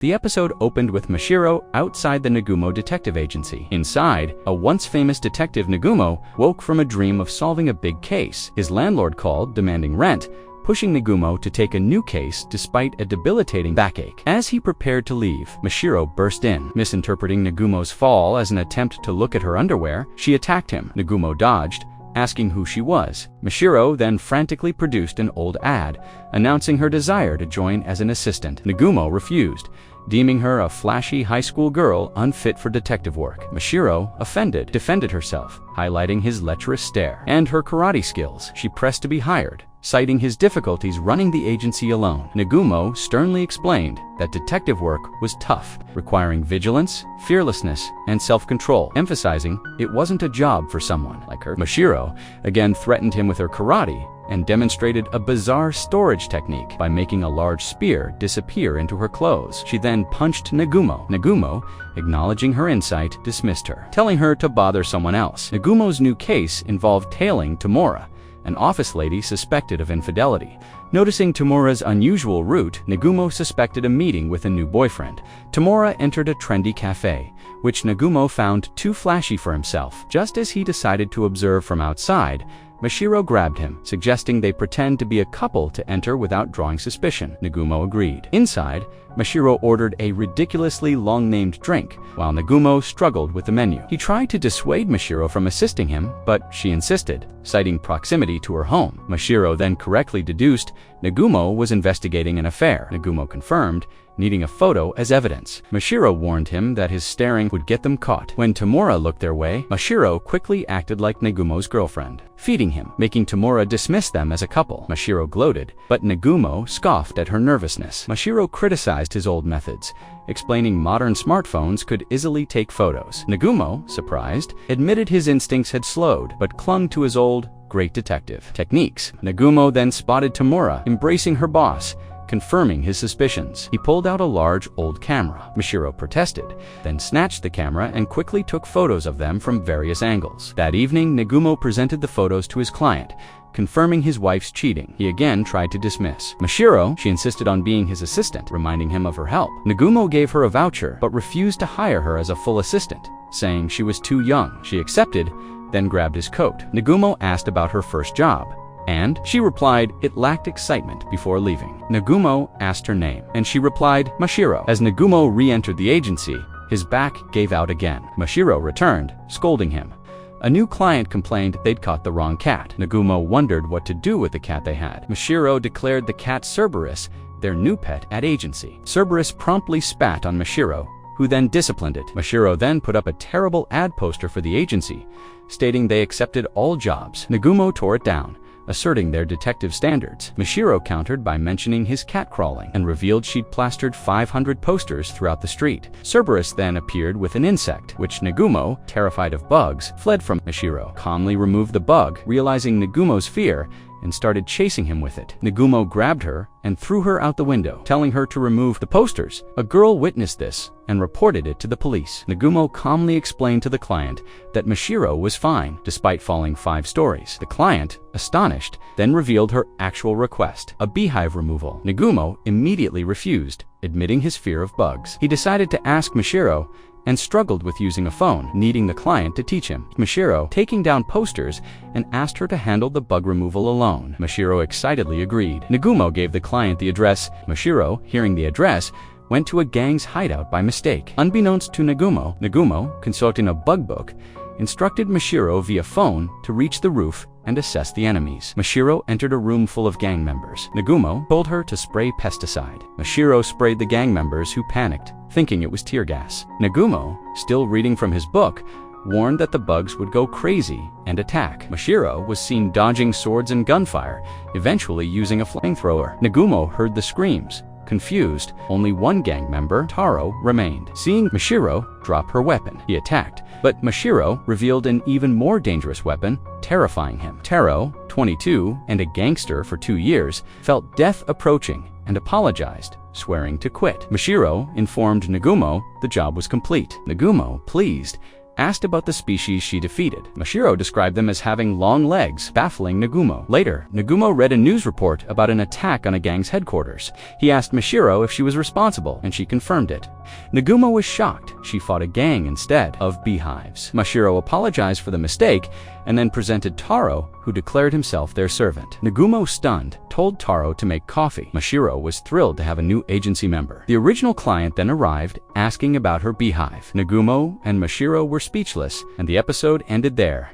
The episode opened with Mashiro outside the Nagumo detective agency. Inside, a once famous detective Nagumo woke from a dream of solving a big case. His landlord called, demanding rent, pushing Nagumo to take a new case despite a debilitating backache. As he prepared to leave, Mashiro burst in. Misinterpreting Nagumo's fall as an attempt to look at her underwear, she attacked him. Nagumo dodged, asking who she was. Mashiro then frantically produced an old ad, announcing her desire to join as an assistant. Nagumo refused, deeming her a flashy high school girl unfit for detective work. Mashiro, offended, defended herself, highlighting his lecherous stare and her karate skills. She pressed to be hired, citing his difficulties running the agency alone. Nagumo sternly explained that detective work was tough, requiring vigilance, fearlessness, and self-control, emphasizing it wasn't a job for someone like her. Mashiro again threatened him with her karate and demonstrated a bizarre storage technique by making a large spear disappear into her clothes. She then punched Nagumo. Nagumo, acknowledging her insight, dismissed her, telling her to bother someone else. Nagumo's new case involved tailing Tamura, an office lady suspected of infidelity. Noticing Tamura's unusual route, Nagumo suspected a meeting with a new boyfriend. Tamura entered a trendy cafe, which Nagumo found too flashy for himself. Just as he decided to observe from outside, Mashiro grabbed him, suggesting they pretend to be a couple to enter without drawing suspicion. Nagumo agreed. Inside, Mashiro ordered a ridiculously long-named drink, while Nagumo struggled with the menu. He tried to dissuade Mashiro from assisting him, but she insisted, citing proximity to her home. Mashiro then correctly deduced Nagumo was investigating an affair. Nagumo confirmed, needing a photo as evidence. Mashiro warned him that his staring would get them caught. When Tamura looked their way, Mashiro quickly acted like Nagumo's girlfriend, feeding him, making Tamura dismiss them as a couple. Mashiro gloated, but Nagumo scoffed at her nervousness. Mashiro criticized his old methods, explaining modern smartphones could easily take photos. Nagumo, surprised, admitted his instincts had slowed, but clung to his old, great detective techniques. Nagumo then spotted Tamura embracing her boss, confirming his suspicions. He pulled out a large, old camera. Mashiro protested, then snatched the camera and quickly took photos of them from various angles. That evening, Nagumo presented the photos to his client, confirming his wife's cheating. He again tried to dismiss Mashiro. She insisted on being his assistant, reminding him of her help. Nagumo gave her a voucher, but refused to hire her as a full assistant, saying she was too young. She accepted, then grabbed his coat. Nagumo asked about her first job, and she replied it lacked excitement before leaving. Nagumo asked her name, and she replied Mashiro. As Nagumo re-entered the agency, his back gave out again. Mashiro returned, scolding him. A new client complained they'd caught the wrong cat. Nagumo wondered what to do with the cat they had. Mashiro declared the cat Cerberus their new pet at agency. Cerberus promptly spat on Mashiro, who then disciplined it. Mashiro then put up a terrible ad poster for the agency, stating they accepted all jobs. Nagumo tore it down, asserting their detective standards. Mashiro countered by mentioning his cat crawling and revealed she'd plastered 500 posters throughout the street. Cerberus then appeared with an insect, which Nagumo, terrified of bugs, fled from. Mashiro calmly removed the bug, realizing Nagumo's fear, and started chasing him with it. Nagumo grabbed her and threw her out the window, telling her to remove the posters. A girl witnessed this and reported it to the police. Nagumo calmly explained to the client that Mashiro was fine, despite falling 5 stories. The client, astonished, then revealed her actual request, a beehive removal. Nagumo immediately refused, admitting his fear of bugs. He decided to ask Mashiro and struggled with using a phone, needing the client to teach him. Mashiro taking down posters and asked her to handle the bug removal alone. Mashiro excitedly agreed. Nagumo gave the client the address. Mashiro, hearing the address, went to a gang's hideout by mistake. Unbeknownst to Nagumo, consulting a bug book, instructed Mashiro via phone to reach the roof and assess the enemies. Mashiro entered a room full of gang members. Nagumo told her to spray pesticide. Mashiro sprayed the gang members, who panicked, thinking it was tear gas. Nagumo, still reading from his book, warned that the bugs would go crazy and attack. Mashiro was seen dodging swords and gunfire, eventually using a flamethrower. Nagumo heard the screams. Confused, only one gang member, Taro, remained. Seeing Mashiro drop her weapon, he attacked, but Mashiro revealed an even more dangerous weapon, terrifying him. Taro, 22, and a gangster for 2 years, felt death approaching and apologized, swearing to quit. Mashiro informed Nagumo the job was complete. Nagumo, pleased, asked about the species she defeated. Mashiro described them as having long legs, baffling Nagumo. Later, Nagumo read a news report about an attack on a gang's headquarters. He asked Mashiro if she was responsible, and she confirmed it. Nagumo was shocked. She fought a gang instead of beehives. Mashiro apologized for the mistake and then presented Taro, who declared himself their servant. Nagumo, stunned, told Taro to make coffee. Mashiro was thrilled to have a new agency member. The original client then arrived, asking about her beehive. Nagumo and Mashiro were speechless, and the episode ended there.